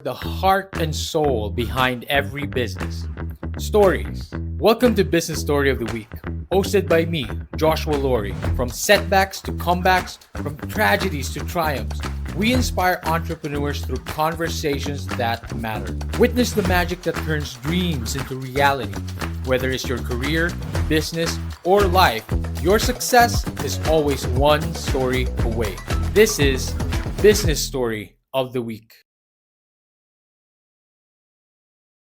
the heart and soul behind every business. Stories. Welcome to Business Story of the Week, hosted by me, Joshua Laurie. From setbacks to comebacks, from tragedies to triumphs, we inspire entrepreneurs through conversations that matter. Witness the magic that turns dreams into reality. Whether it's your career, business, or life, your success is always one story away. This is Business Story of the Week.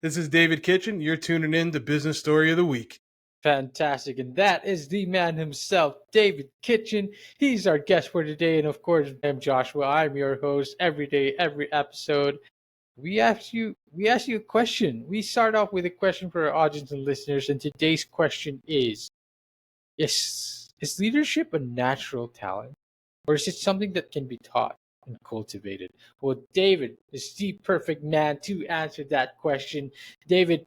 This is David Kitchen. You're tuning in to Business Story of the Week. Fantastic. And that is the man himself, David Kitchen. He's our guest for today. And of course, I'm Joshua. I'm your host every day, every episode. We ask you a question. We start off with a question for our audience and listeners. And today's question is leadership a natural talent? Or is it something that can be taught and cultivated? Well, David is the perfect man to answer that question. David,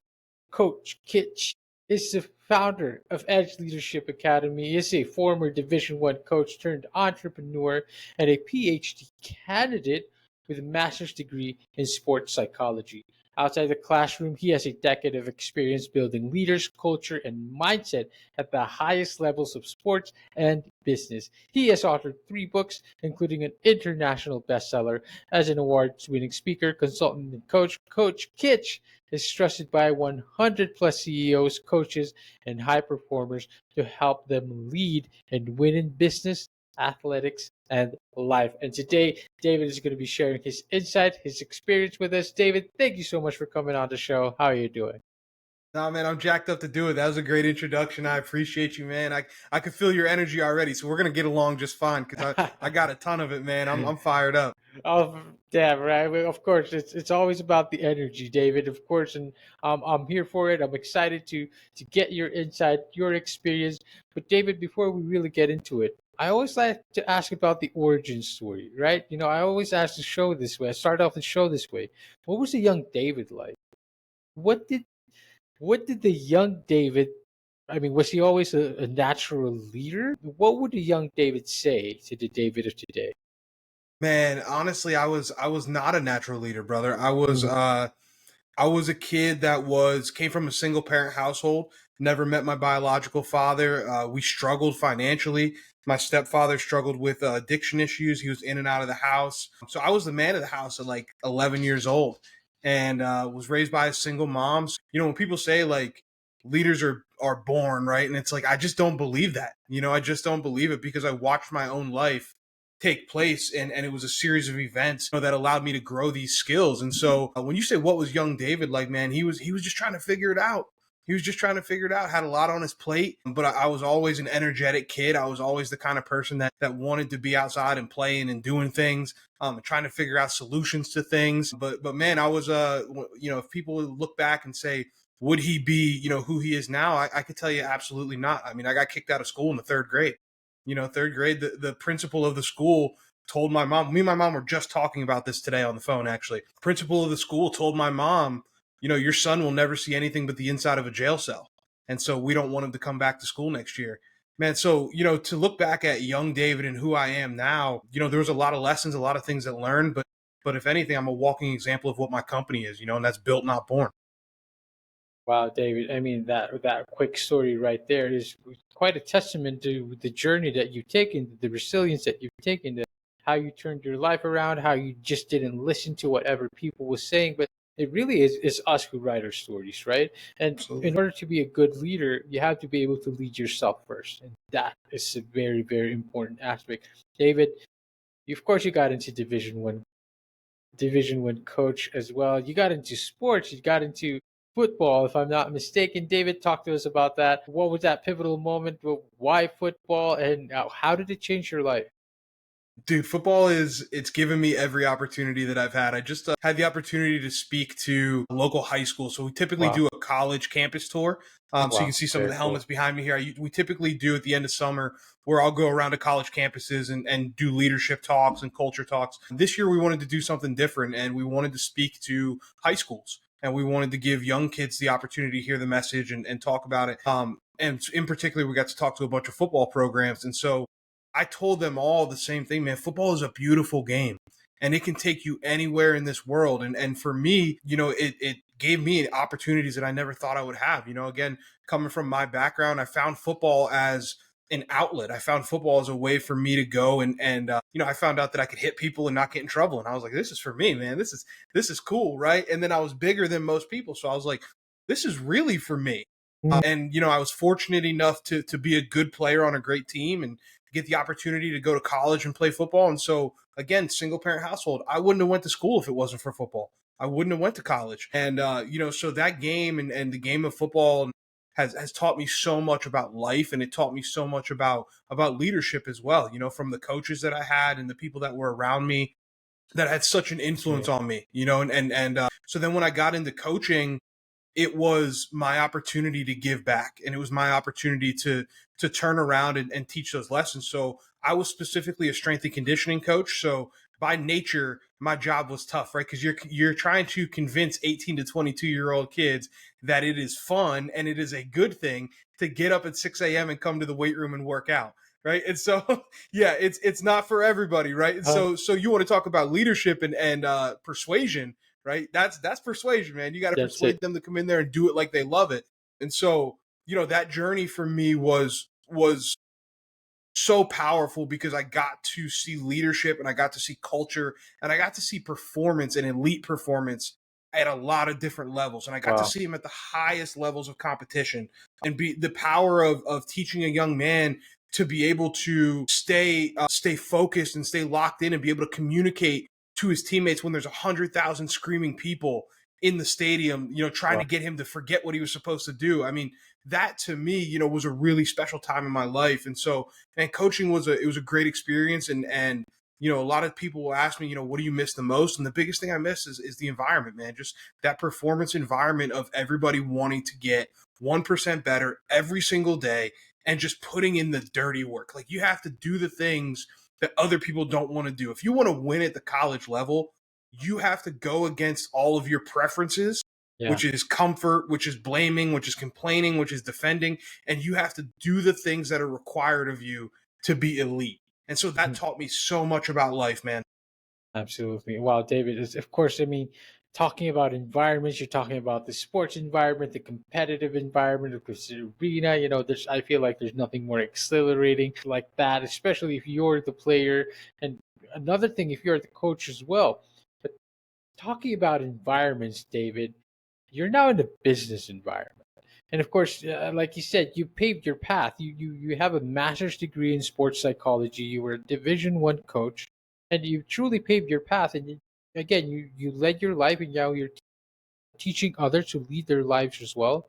Coach Kitch, is the founder of Edge Leadership Academy, is a former Division One coach turned entrepreneur, and a PhD candidate with a master's degree in sports psychology. Outside the classroom, he has a decade of experience building leaders, culture, and mindset at the highest levels of sports and business. He has authored 3 books, including an international bestseller. As an award-winning speaker, consultant, and coach, Coach Kitch is trusted by 100 plus CEOs, coaches, and high performers to help them lead and win in business, athletics, and life. And today, David is going to be sharing his insight, his experience with us. David, thank you so much for coming on the show. How are you doing? Nah, man, I'm jacked up to do it. That was a great introduction. I appreciate you, man. I could feel your energy already, so we're gonna get along just fine because I got a ton of it, man. I'm fired up. Oh, damn, right. Well, of course, it's always about the energy, David. Of course, and I'm here for it. I'm excited to get your insight, your experience. But David, before we really get into it, I always like to ask about the origin story, right? I always ask the show this way. I start off the show this way. What was the young David like? What did what did the young David? I mean, was he always a natural leader? What would the young David say to the David of today? Man, honestly, I was not a natural leader, brother. I was a kid that was came from a single parent household. Never met my biological father. We struggled financially. My stepfather struggled with addiction issues. He was in and out of the house. So I was the man of the house at like 11 years old, and was raised by a single mom. So, when people say like leaders are born, right, and it's like I just don't believe that. I just don't believe it because I watched my own life take place, and it was a series of events that allowed me to grow these skills. And so when you say what was young David like, man, he was just trying to figure it out. He was just trying to figure it out, had a lot on his plate, but I was always an energetic kid. I was always the kind of person that wanted to be outside and playing and doing things, and trying to figure out solutions to things. But man, I was if people look back and say, would he be who he is now, I could tell you absolutely not. I mean, I got kicked out of school in the third grade. Third grade, the principal of the school told my mom. Me and my mom were just talking about this today on the phone, actually. Principal of the school told my mom, your son will never see anything but the inside of a jail cell. And so we don't want him to come back to school next year. Man, so, to look back at young David and who I am now, there was a lot of lessons, a lot of things that learned, but if anything, I'm a walking example of what my company is, and that's built, not born. Wow, David. I mean, that quick story right there is quite a testament to the journey that you've taken, the resilience that you've taken, how you turned your life around, how you just didn't listen to whatever people were saying, but it really is us who write our stories, right? And in Absolutely. order to be a good leader, you have to be able to lead yourself first, and that is a very, very important aspect. David, of course, you got into Division One coach as well. You got into sports. You got into football, if I'm not mistaken. David, talk to us about that. What was that pivotal moment? Why football, and how did it change your life? Dude, football it's given me every opportunity that I've had. I just had the opportunity to speak to a local high school. So we typically Wow, do a college campus tour. So you can wow, see some of very the cool. helmets behind me here. We typically do at the end of summer where I'll go around to college campuses and do leadership talks and culture talks. This year we wanted to do something different, and we wanted to speak to high schools. And we wanted to give young kids the opportunity to hear the message and talk about it. And in particular, we got to talk to a bunch of football programs. And so I told them all the same thing, man. Football is a beautiful game. and it can take you anywhere in this world. And for me, it gave me opportunities that I never thought I would have. Again, coming from my background, I found football as an outlet. I found football as a way for me to go and I found out that I could hit people and not get in trouble. And I was like, this is for me, man. This is cool, right? And then I was bigger than most people, so I was like, this is really for me. And I was fortunate enough to be a good player on a great team and get the opportunity to go to college and play football. And so again, single parent household, I wouldn't have went to school if it wasn't for football. I wouldn't have went to college. And so that game and the game of football has taught me so much about life, and it taught me so much about leadership as well, from the coaches that I had and the people that were around me that had such an influence on me, and so then when I got into coaching, it was my opportunity to give back, and it was my opportunity to turn around and teach those lessons. So I was specifically a strength and conditioning coach. So by nature, my job was tough, right? Because you're trying to convince 18 to 22-year-old kids that it is fun and it is a good thing to get up at 6 a.m. and come to the weight room and work out, right? And so yeah, it's not for everybody, right? And so you want to talk about leadership and persuasion, right? That's persuasion, man. You got to persuade them to come in there and do it like they love it. And so, that journey for me was so powerful because I got to see leadership and I got to see culture and I got to see performance and elite performance at a lot of different levels. And I got to see them at the highest levels of competition, and be the power of teaching a young man to be able to stay focused and stay locked in and be able to communicate to his teammates when there's 100,000 screaming people in the stadium, trying to get him to forget what he was supposed to do. I mean, that to me, was a really special time in my life. And so, and coaching was a great experience. And a lot of people will ask me, what do you miss the most? And the biggest thing I miss is the environment, man. Just that performance environment of everybody wanting to get 1% better every single day and just putting in the dirty work. Like, you have to do the things that other people don't want to do. If you want to win at the college level, you have to go against all of your preferences, which is comfort, which is blaming, which is complaining, which is defending. And you have to do the things that are required of you to be elite. And so that taught me so much about life, man. Absolutely. Wow, David, of course, I mean, talking about environments, you're talking about the sports environment, the competitive environment of the arena. I feel like there's nothing more exhilarating like that, especially if you're the player. And another thing, if you're the coach as well. But talking about environments, David, you're now in a business environment. And of course, like you said, you paved your path. You have a master's degree in sports psychology. You were a Division I coach, and you truly paved your path. And again, you led your life, and now you're teaching others to lead their lives as well.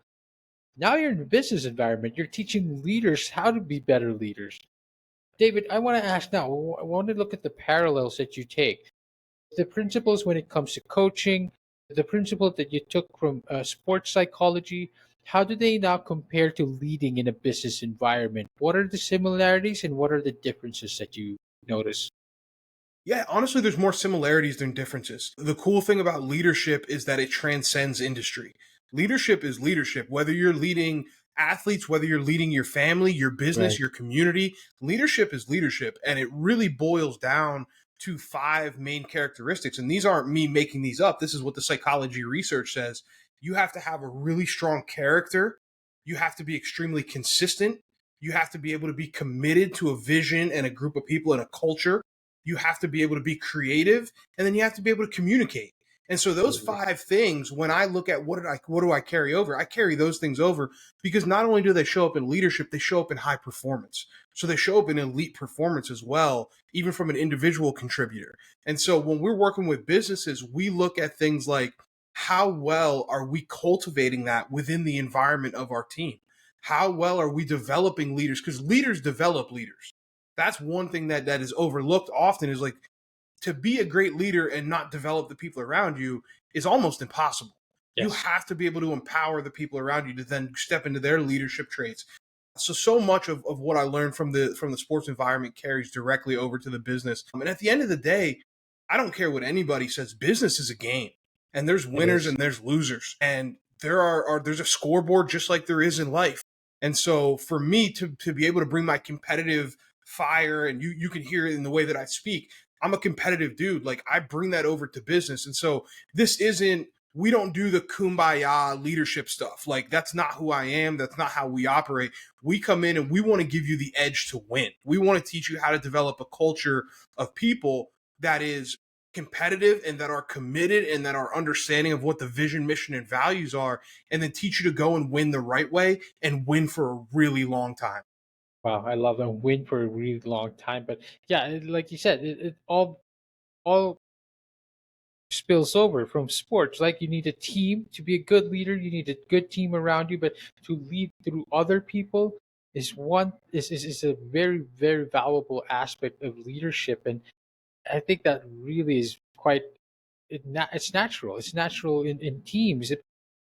Now you're in a business environment. You're teaching leaders how to be better leaders. David, I want to ask now. I want to look at the parallels that you take. The principles when it comes to coaching, the principles that you took from sports psychology, how do they now compare to leading in a business environment? What are the similarities and what are the differences that you notice? Yeah, honestly, there's more similarities than differences. The cool thing about leadership is that it transcends industry. Leadership is leadership, whether you're leading athletes, whether you're leading your family, your business, your community. Leadership is leadership, and it really boils down to 5 main characteristics. And these aren't me making these up. This is what the psychology research says. You have to have a really strong character. You have to be extremely consistent. You have to be able to be committed to a vision and a group of people and a culture. You have to be able to be creative, and then you have to be able to communicate. And so those 5 things, when I look at what do I carry over, I carry those things over because not only do they show up in leadership, they show up in high performance. So they show up in elite performance as well, even from an individual contributor. And so when we're working with businesses, we look at things like, how well are we cultivating that within the environment of our team? How well are we developing leaders? Because leaders develop leaders. That's one thing that is overlooked often, is like, to be a great leader and not develop the people around you is almost impossible. Yes. You have to be able to empower the people around you to then step into their leadership traits. So much of what I learned from the sports environment carries directly over to the business. And at the end of the day, I don't care what anybody says, business is a game. And there's winners and there's losers. And there's a scoreboard just like there is in life. And so for me to be able to bring my competitive fire, and you can hear it in the way that I speak, I'm a competitive dude. Like I bring that over to business. And so this isn't, we don't do the kumbaya leadership stuff. Like that's not who I am. That's not how we operate. We come in and we want to give you the edge to win. We want to teach you how to develop a culture of people that is competitive and that are committed and that are understanding of what the vision, mission, and values are, and then teach you to go and win the right way and win for a really long time. Wow, I love them. Win for a really long time, but yeah, like you said, it all spills over from sports. Like you need a team to be a good leader. You need a good team around you, but to lead through other people is a very valuable aspect of leadership, and I think that really is quite it's natural. It's natural in teams.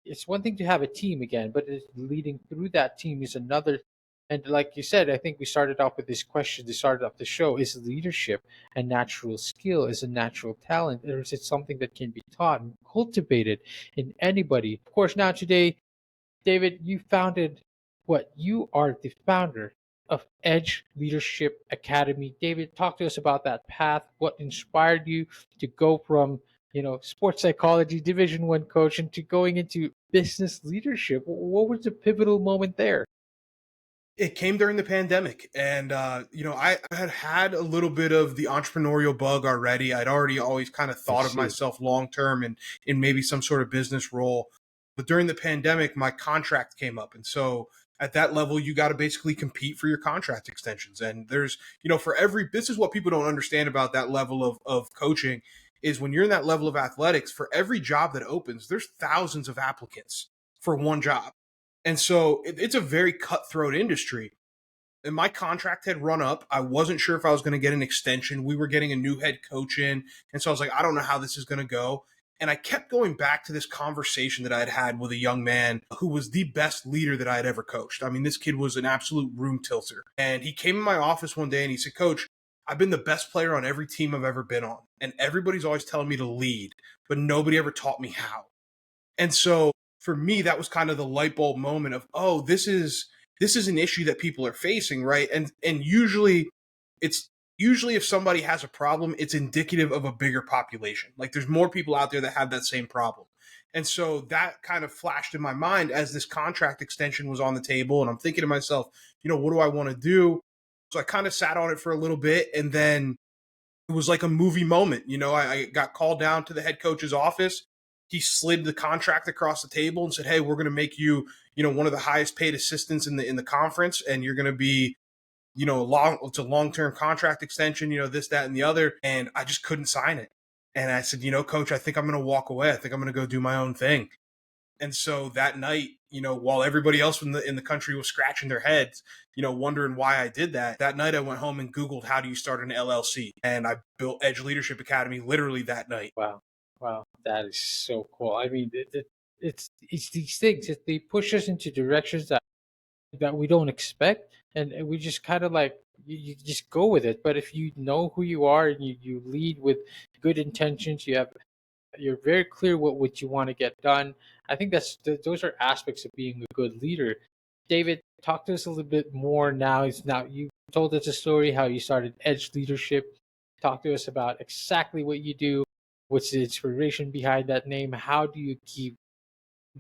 It's one thing to have a team again, but leading through that team is another. And like you said, I think we started off with this question to start off the show: is leadership a natural skill? Is a natural talent, or is it something that can be taught and cultivated in anybody? Of course, now today, David, you founded what you are the founder of Edge Leadership Academy. David, talk to us about that path. What inspired you to go from sports psychology Division 1 coach into going into business leadership? What was the pivotal moment there? It came during the pandemic, and I had had a little bit of the entrepreneurial bug already. I'd already always kind of I thought of see. myself long term and in maybe some sort of business role. But during the pandemic, my contract came up, and so at that level, you got to basically compete for your contract extensions. And there's, for every, this is what people don't understand about that level of coaching, is when you're in that level of athletics, for every job that opens, there's thousands of applicants for one job. And so it's a very cutthroat industry. And my contract had run up. I wasn't sure if I was going to get an extension. We were getting a new head coach in. And so I was like, I don't know how this is going to go. And I kept going back to this conversation that I had had with a young man who was the best leader that I had ever coached. I mean, this kid was an absolute room tilter. And he came in my office one day and he said, Coach, I've been the best player on every team I've ever been on. And everybody's always telling me to lead, but nobody ever taught me how. And so for me, that was kind of the light bulb moment of, oh, this is an issue that people are facing, right? And it's usually if somebody has a problem, it's indicative of a bigger population. Like there's more people out there that have that same problem. And so that kind of flashed in my mind as this contract extension was on the table. And I'm thinking to myself, what do I want to do? So I kind of sat on it for a little bit, and then it was like a movie moment. I got called down to the head coach's office. He slid the contract across the table and said, "Hey, we're going to make you, one of the highest paid assistants in the conference, and you're going to be, it's a long-term contract extension, this, that, and the other." And I just couldn't sign it. And I said, Coach, I think I'm going to walk away. I think I'm going to go do my own thing. And so that night, while everybody else in the country was scratching their heads, wondering why I did that, that night I went home and Googled how do you start an LLC, and I built Edge Leadership Academy literally that night. Wow, wow, that is so cool. I mean, it's these things that they push us into directions that we don't expect, and we just kind of like you just go with it. But if you know who you are and you lead with good intentions, you're very clear what you want to get done. I think those are aspects of being a good leader. David, talk to us a little bit more now. Now you told us a story how you started Edge Leadership. Talk to us about exactly what you do. What's the inspiration behind that name? How do you keep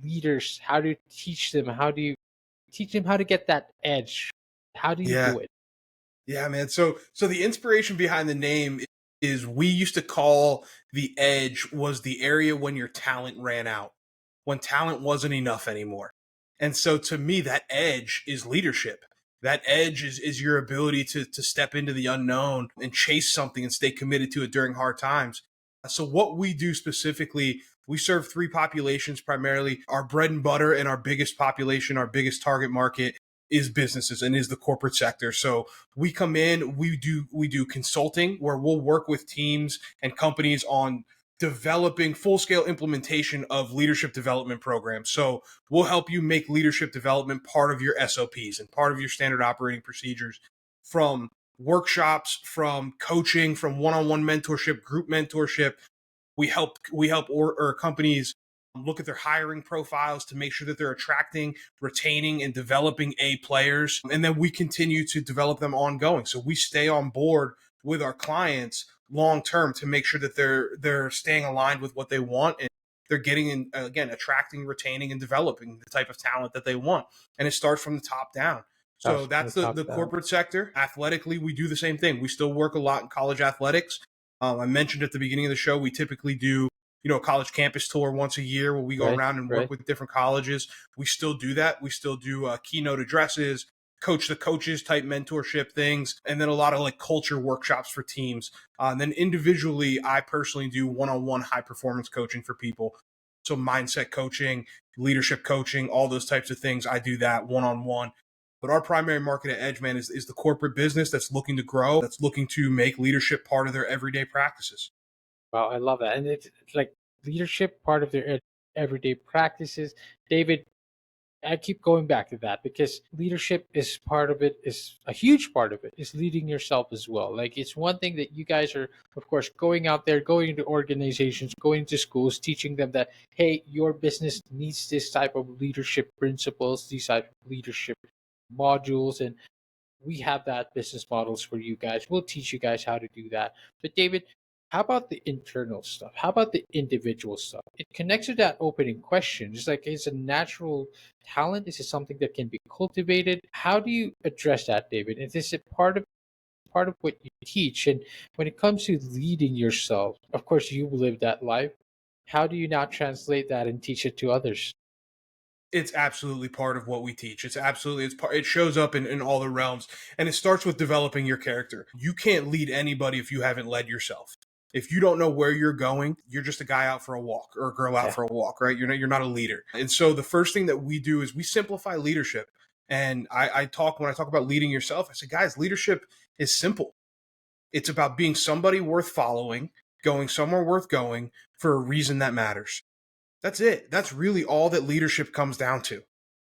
leaders? How do you teach them? How do you teach them how to get that edge? How do you Yeah. do it? Yeah, man. So the inspiration behind the name is we used to call the edge was the area when your talent ran out, when talent wasn't enough anymore. And so to me, that edge is leadership. That edge is your ability to step into the unknown and chase something and stay committed to it during hard times. So what we do specifically, we serve three populations primarily. Our bread and butter and our biggest population, our biggest target market is businesses and is the corporate sector. So we come in, we do consulting where we'll work with teams and companies on developing full scale implementation of leadership development programs. So we'll help you make leadership development part of your SOPs and part of your standard operating procedures, from workshops, from coaching, from one-on-one mentorship, group mentorship. We help companies look at their hiring profiles to make sure that they're attracting, retaining, and developing A players. And then we continue to develop them ongoing. So we stay on board with our clients long term to make sure that they're staying aligned with what they want, and they're getting in, again, attracting, retaining, and developing the type of talent that they want. And it starts from the top down. So Starts from that's the top the down. corporate sector. Athletically, we do the same thing. We still work a lot in college athletics. I mentioned at the beginning of the show, we typically do, a college campus tour once a year where we go Right, around and work right. with different colleges. We still do that. We still do keynote addresses, coach the coaches type mentorship things, and then a lot of like culture workshops for teams. And then individually, I personally do one-on-one high performance coaching for people. So mindset coaching, leadership coaching, all those types of things. I do that one-on-one. But our primary market at Edgeman is the corporate business that's looking to grow, that's looking to make leadership part of their everyday practices. Wow, I love that. And it's like leadership part of their everyday practices. David, I keep going back to that because leadership is part of it, is a huge part of it, is leading yourself as well. Like it's one thing that you guys are, of course, going out there, going into organizations, going to schools, teaching them that, hey, your business needs this type of leadership principles, these type of leadership modules, and we have that business models for you guys. We'll teach you guys how to do that. But David, how about the internal stuff? How about the individual stuff? It connects to that opening question. It's like, is a natural talent? Is it something that can be cultivated? How do you address that, David? And is it part of what you teach? And when it comes to leading yourself, of course you live that life. How do you now translate that and teach it to others? It's absolutely part of what we teach. It shows up in all the realms, and it starts with developing your character. You can't lead anybody if you haven't led yourself. If you don't know where you're going, you're just a guy out for a walk or a girl out Yeah, for a walk, right? You're not a leader. And so the first thing that we do is we simplify leadership. And when I talk about leading yourself, I say, guys, leadership is simple. It's about being somebody worth following, going somewhere worth going for a reason that matters. That's it. That's really all that leadership comes down to.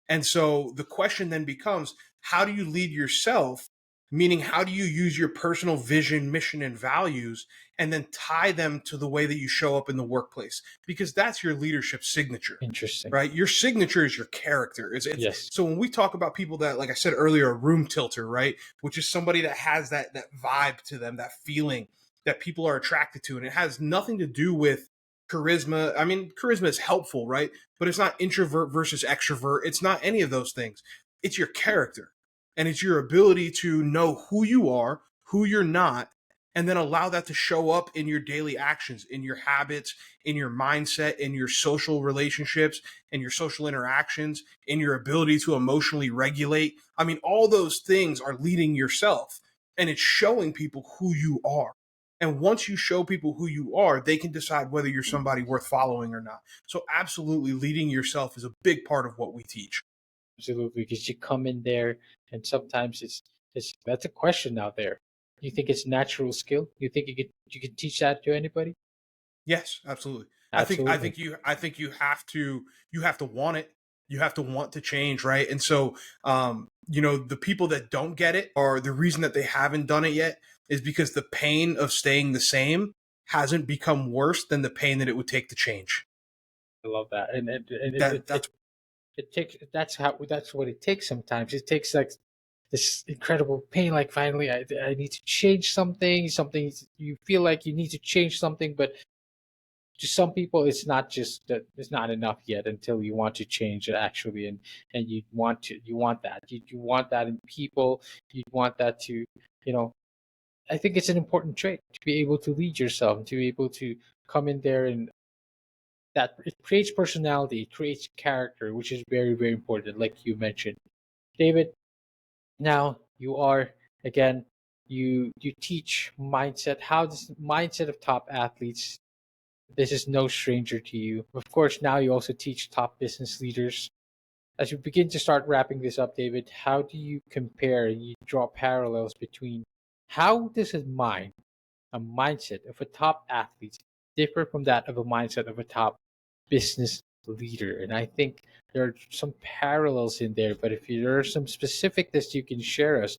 And so the question then becomes, how do you lead yourself? Meaning, how do you use your personal vision, mission, and values and then tie them to the way that you show up in the workplace? Because that's your leadership signature, interesting. right? Your signature is your character. Yes, So when we talk about people that, like I said earlier, a room tilter, right? Which is somebody that has that vibe to them, that feeling that people are attracted to. And it has nothing to do with charisma. I mean, charisma is helpful, right? But it's not introvert versus extrovert. It's not any of those things. It's your character, and it's your ability to know who you are, who you're not, and then allow that to show up in your daily actions, in your habits, in your mindset, in your social relationships, in your social interactions, in your ability to emotionally regulate. I mean, all those things are leading yourself, and it's showing people who you are. And once you show people who you are, they can decide whether you're somebody worth following or not. So, absolutely, leading yourself is a big part of what we teach. absolutely. Because you come in there, and sometimes it's that's a question out there. You think it's natural skill? You think you can teach that to anybody? Yes, absolutely. Absolutely. I think you have to want it. You have to want to change, right? And so the people that don't get it, or the reason that they haven't done it yet, is because the pain of staying the same hasn't become worse than the pain that it would take to change. I love that, and That's it takes that's what it takes. Sometimes it takes like this incredible pain. Like finally, I need to change something. Something you feel like you need to change something, but to some people it's not just that it's not enough yet until you want to change it actually, and you want that you want that in people. You want that to, you know I think it's an important trait to be able to lead yourself, to be able to come in there, and that it creates personality, it creates character, which is very, very important, like you mentioned. David, now you are, again, you teach mindset. How does mindset of top athletes, this is no stranger to you. Of course, now you also teach top business leaders. As we begin to start wrapping this up, David, how do you compare, you draw parallels between how does a mindset of a top athlete differ from that of a mindset of a top business leader? And I think there are some parallels in there, but if there are some specifics you can share us,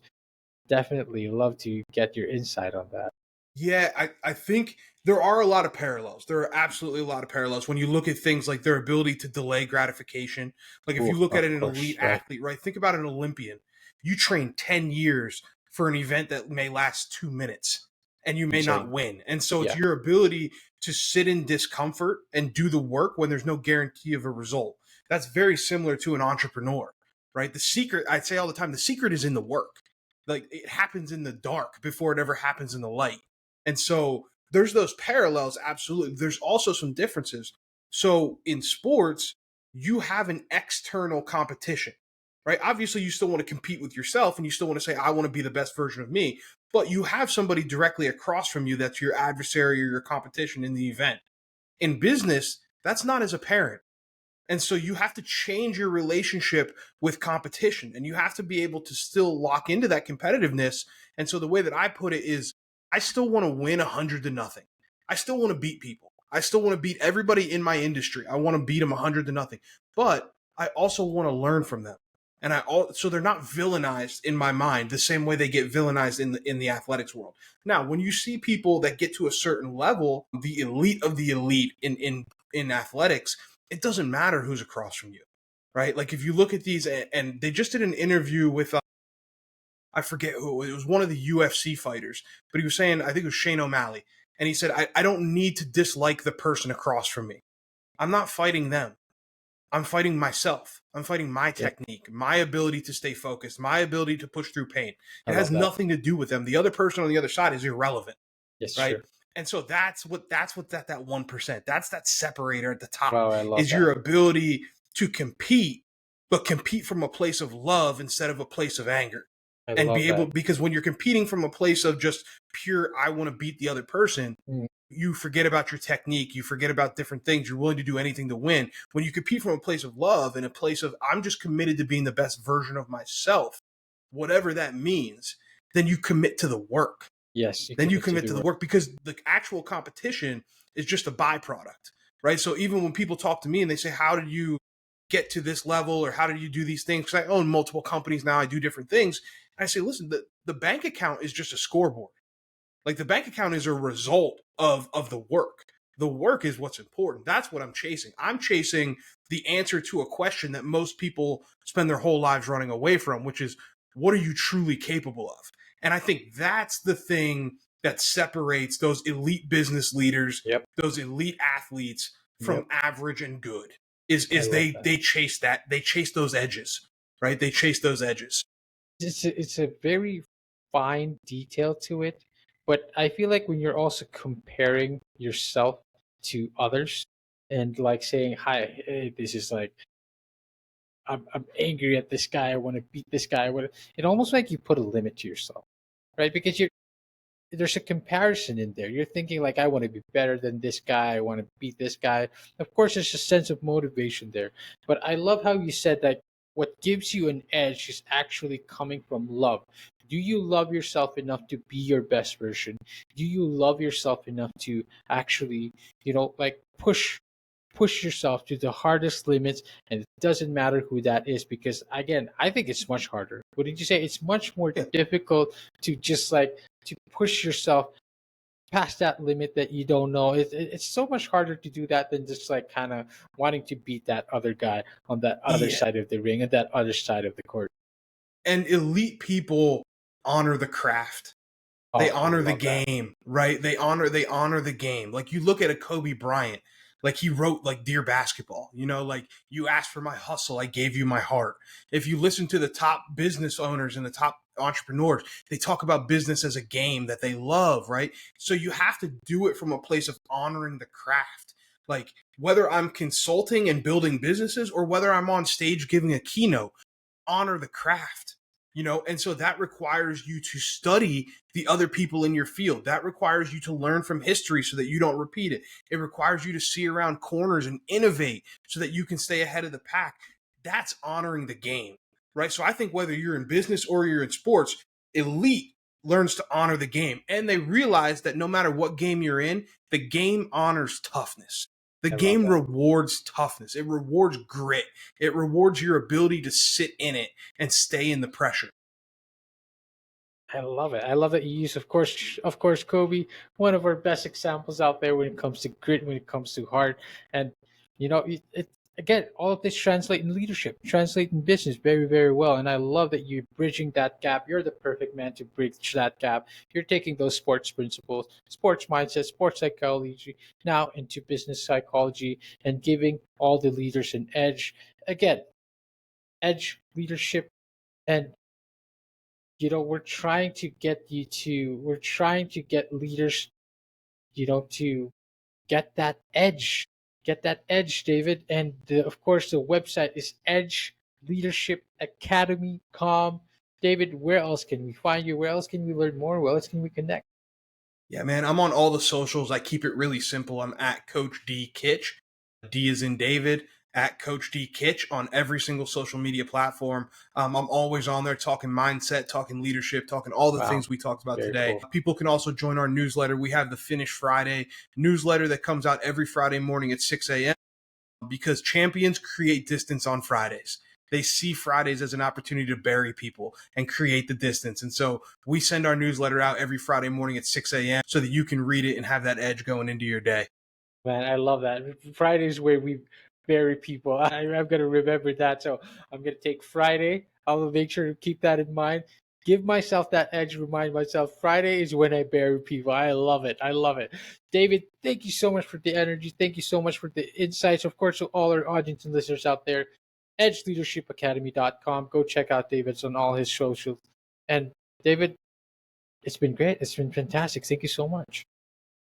definitely love to get your insight on that. Yeah, I think there are a lot of parallels. There are absolutely a lot of parallels when you look at things like their ability to delay gratification. Like if you Oh, look at of an elite course, right. athlete, right? Think about an Olympian. You train 10 years for an event that may last 2 minutes. and you may not Insane. win. And so it's Yeah. your ability to sit in discomfort and do the work when there's no guarantee of a result. That's very similar to an entrepreneur, right? The secret, I say all the time, the secret is in the work. Like it happens in the dark before it ever happens in the light. And so there's those parallels, absolutely. There's also some differences. So in sports, you have an external competition, right? Obviously, you still want to compete with yourself and you still want to say, I want to be the best version of me, but you have somebody directly across from you that's your adversary or your competition in the event. In business, that's not as apparent. And so you have to change your relationship with competition and you have to be able to still lock into that competitiveness. And so the way that I put it is I still want to win 100-0. I still want to beat people. I still want to beat everybody in my industry. I want to beat them 100-0. But I also want to learn from them. And so they're not villainized in my mind the same way they get villainized in the athletics world. Now, when you see people that get to a certain level, the elite of the elite in athletics, it doesn't matter who's across from you, right? Like if you look at these, and they just did an interview with, I forget who, it was one of the UFC fighters, but he was saying, I think it was Shane O'Malley. And he said, I don't need to dislike the person across from me. I'm not fighting them. I'm fighting myself. I'm fighting my Yeah. technique, my ability to stay focused, my ability to push through pain. I It love has that. nothing to do with them. The other person on the other side is irrelevant, Yes, right? sure. And so that's what's at that 1%. That's that separator at the top, Wow, I love is your ability to compete, but compete from a place of love instead of a place of anger. I And love be able, that. because when you're competing from a place of just pure, I want to beat the other person, Mm. you forget about your technique, you forget about different things, you're willing to do anything to win. When you compete from a place of love and a place of, I'm just committed to being the best version of myself, whatever that means, then you commit to the work. Yes, Then you commit commit the to the work. work, because the actual competition is just a byproduct, right? So even when people talk to me and they say, how did you get to this level, or how did you do these things? Because I own multiple companies now, I do different things. And I say, listen, the bank account is just a scoreboard. Like the bank account is a result of the work. The work is what's important. That's what I'm chasing. I'm chasing the answer to a question that most people spend their whole lives running away from, which is, what are you truly capable of? And I think that's the thing that separates those elite business leaders, Yep. those elite athletes from Yep. average and good. I Is love they that. they chase that. They chase those edges, right? They chase those edges. It's a very fine detail to it, but I feel like when you're also comparing yourself to others and like saying, "Hi, hey, this is like I'm angry at this guy. I want to beat this guy." It almost like you put a limit to yourself, right? Because there's a comparison in there. You're thinking like, I want to be better than this guy. I want to beat this guy. Of course, there's a sense of motivation there. But I love how you said that what gives you an edge is actually coming from love. Do you love yourself enough to be your best version? Do you love yourself enough to actually, like push yourself to the hardest limits, and it doesn't matter who that is, because again, I think it's much harder. What did you say? It's much more Yeah. difficult to just like to push yourself past that limit that you don't know. It's so much harder to do that than just like kind of wanting to beat that other guy on that other Yeah. side of the ring and that other side of the court. And elite people honor the craft. They Oh, I honor the love that. game, right? They honor the game. Like you look at a Kobe Bryant, like he wrote like Dear Basketball, like you asked for my hustle, I gave you my heart. If you listen to the top business owners and the top entrepreneurs, they talk about business as a game that they love, right? So you have to do it from a place of honoring the craft. Like whether I'm consulting and building businesses or whether I'm on stage giving a keynote, honor the craft. And so that requires you to study the other people in your field. That requires you to learn from history so that you don't repeat it. It requires you to see around corners and innovate so that you can stay ahead of the pack. That's honoring the game, right? So I think whether you're in business or you're in sports, elite learns to honor the game, and they realize that no matter what game you're in, the game honors toughness. The I love game that. rewards toughness. It rewards grit. It rewards your ability to sit in it and stay in the pressure. I love it. I love that you use, of course, Kobe, one of our best examples out there when it comes to grit, when it comes to heart, and again, all of this translate in leadership, translate in business very, very well. And I love that you're bridging that gap. You're the perfect man to bridge that gap. You're taking those sports principles, sports mindset, sports psychology now into business psychology and giving all the leaders an edge. Again, edge leadership. And we're trying to get leaders, to get that edge. Get that edge, David. And of course, the website is edgeleadershipacademy.com. David, where else can we find you? Where else can we learn more? Where else can we connect? Yeah, man, I'm on all the socials. I keep it really simple. I'm at Coach D Kitch. D is in David, at Coach D Kitch on every single social media platform. I'm always on there talking mindset, talking leadership, talking all the things we talked about today. Cool. People can also join our newsletter. We have the Finish Friday newsletter that comes out every Friday morning at 6 a.m. because champions create distance on Fridays. They see Fridays as an opportunity to bury people and create the distance. And so we send our newsletter out every Friday morning at 6 a.m. so that you can read it and have that edge going into your day. Man, I love that. Friday's where we bury people. I'm going to remember that. So I'm going to take Friday. I'll make sure to keep that in mind. Give myself that edge, remind myself Friday is when I bury people. I love it. I love it. David, thank you so much for the energy. Thank you so much for the insights. Of course, to all our audience and listeners out there, edgeleadershipacademy.com. Go check out David's on all his socials. And David, it's been great. It's been fantastic. Thank you so much.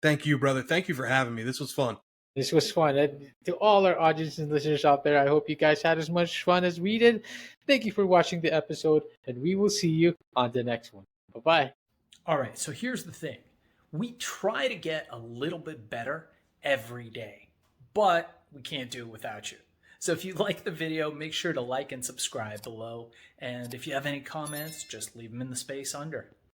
Thank you, brother. Thank you for having me. This was fun. This was fun. And to all our audience and listeners out there, I hope you guys had as much fun as we did. Thank you for watching the episode, and we will see you on the next one. Bye-bye. All right, so here's the thing. We try to get a little bit better every day, but we can't do it without you. So if you like the video, make sure to like and subscribe below. And if you have any comments, just leave them in the space under.